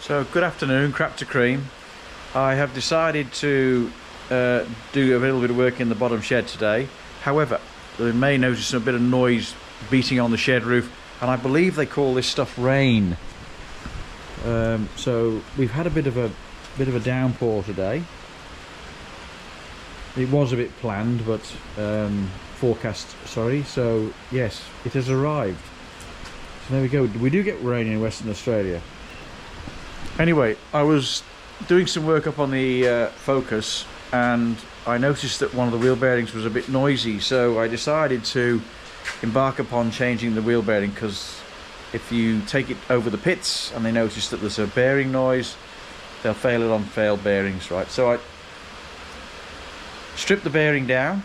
So good afternoon, Crap to Cream. I have decided to do a little bit of work in the bottom shed today. However, you may notice a bit of noise beating on the shed roof, and I believe they call this stuff rain. So we've had a bit of a downpour today. It was a bit planned, but forecast, sorry. So yes, it has arrived. So there we go. We do get rain in Western Australia. Anyway, I was doing some work up on the Focus, and I noticed that one of the wheel bearings was a bit noisy, so I decided to embark upon changing the wheel bearing, because if you take it over the pits and they notice that there's a bearing noise, they'll fail it on failed bearings, right? So I stripped the bearing down,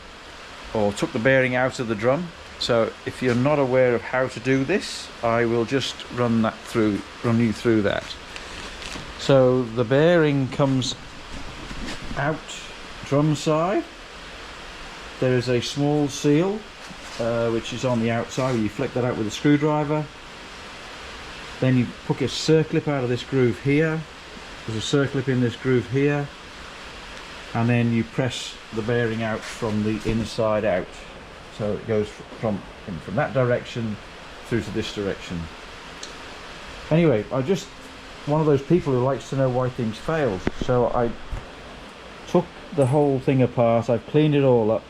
or took the bearing out of the drum. So if you're not aware of how to do this, I will just run you through that. So the bearing comes out drum side. There is a small seal which is on the outside. You flick that out with a screwdriver. Then you put a circlip out of this groove here. There's a circlip in this groove here, and then you press the bearing out from the inside out. So it goes from that direction through to this direction. Anyway, I just one of those people who likes to know why things fail. So I took the whole thing apart, I've cleaned it all up,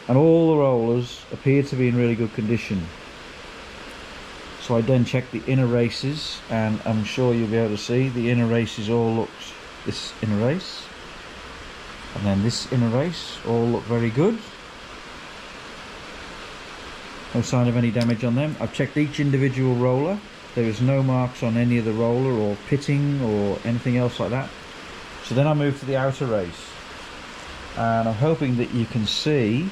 and all the rollers appear to be in really good condition. So I then checked the inner races, and I'm sure you'll be able to see the inner races all look, this inner race and then this inner race all look very good. No sign of any damage on them. I've checked each individual roller. There is no marks on any of the roller or pitting or anything else like that. So then I move to the outer race, and I'm hoping that you can see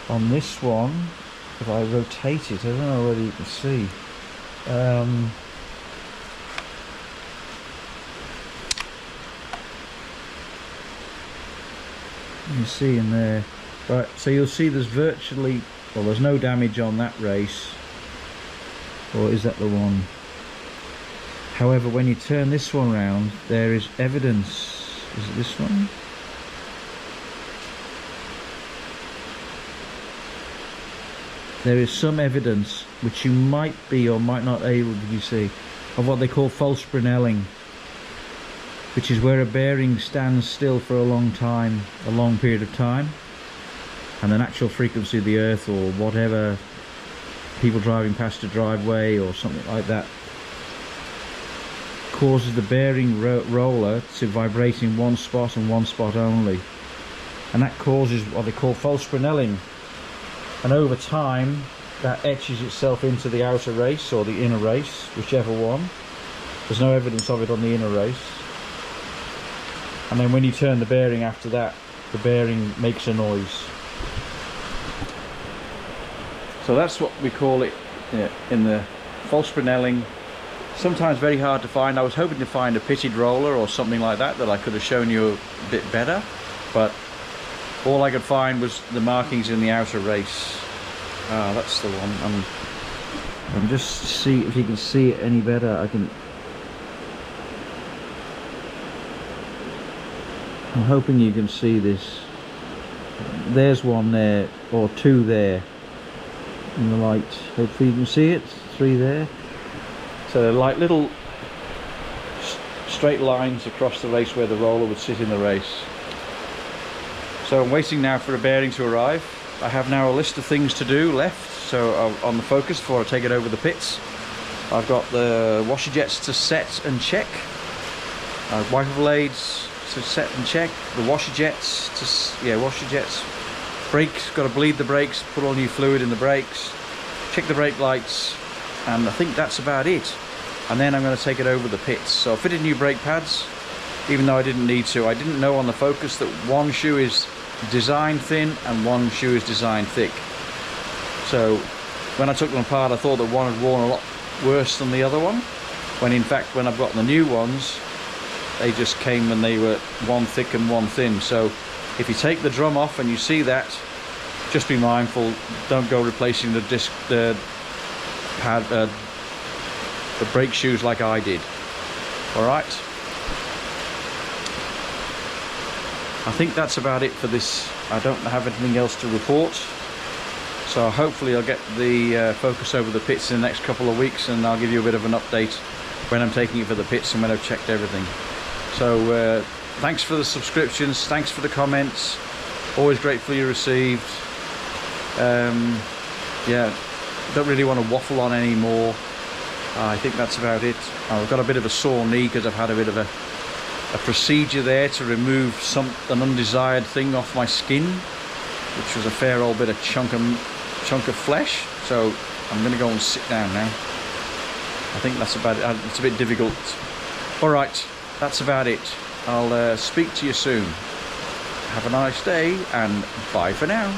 on this one, if I rotate it, I don't know whether you can see. You can see in there. Right, so you'll see there's virtually, well, there's no damage on that race. Or is that the one? However, when you turn this one round, there is evidence. Is it this one? There is some evidence, which you might be or might not able to see, of what they call false Brinelling, which is where a bearing stands still for a long time, a long period of time, and the natural frequency of the earth or whatever, people driving past a driveway or something like that, causes the bearing roller to vibrate in one spot and one spot only, and that causes what they call false Brinelling. And over time that etches itself into the outer race or the inner race, whichever one. There's no evidence of it on the inner race, and then when you turn the bearing after that, the bearing makes a noise. So that's what we call it in the false Brinelling. Sometimes very hard to find. I was hoping to find a pitted roller or something like that I could have shown you a bit better, but all I could find was the markings in the outer race. Ah, that's the one. I'm just see if you can see it any better. I'm hoping you can see this. There's one there, or two there in the light. Hopefully you can see it. 3 there. So they're like little straight lines across the race where the roller would sit in the race. So I'm waiting now for a bearing to arrive. I have now a list of things to do left, so on the Focus before I take it over the pits. I've got the washer jets to set and check, wiper blades to set and check, the washer jets brakes, got to bleed the brakes, put all new fluid in the brakes, check the brake lights, and I think that's about it. And then I'm going to take it over the pits. So I fitted new brake pads, even though I didn't need to. I didn't know on the Focus that one shoe is designed thin and one shoe is designed thick. So when I took them apart, I thought that one had worn a lot worse than the other one, when in fact when I've got the new ones, they just came and they were one thick and one thin. So if you take the drum off and you see that, just be mindful, don't go replacing the brake shoes like I did. All right. I think that's about it for this. I don't have anything else to report. So hopefully I'll get the focus over the pits in the next couple of weeks, and I'll give you a bit of an update when I'm taking it for the pits and when I've checked everything. So thanks for the subscriptions, thanks for the comments, always gratefully received. Yeah, don't really want to waffle on anymore. I think that's about it. I've got a bit of a sore knee because I've had a bit of a procedure there to remove an undesired thing off my skin, which was a fair old bit of chunk of flesh. So I'm going to go and sit down now. I think that's about it. It's a bit difficult. All right, that's about it. I'll speak to you soon. Have a nice day, and bye for now.